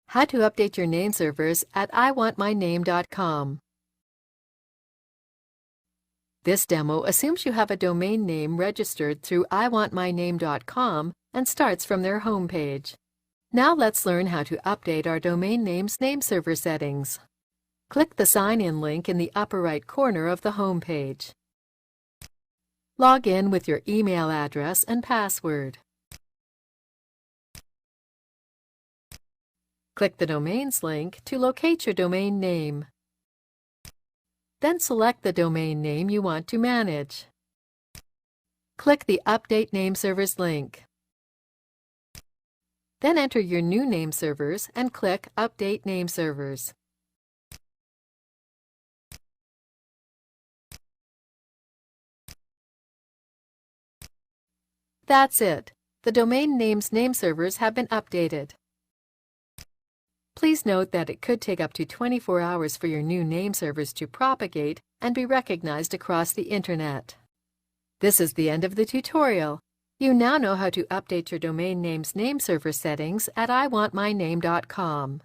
How to update your name servers at iwantmyname.com. This demo assumes you have a domain name registered through iwantmyname.com and starts from their homepage. Now let's learn how to update our domain name's name server settings. Click the Sign In link in the upper right corner of the homepage. Log in with your email address and password. Click the Domains link to locate your domain name. Then select the domain name you want to manage. Click the Update Nameservers link. Then enter your new name servers and click Update Nameservers. That's it. The domain name's name servers have been updated. Please note that it could take up to 24 hours for your new name servers to propagate and be recognized across the Internet. This is the end of the tutorial. You now know how to update your domain name's name server settings at iwantmyname.com.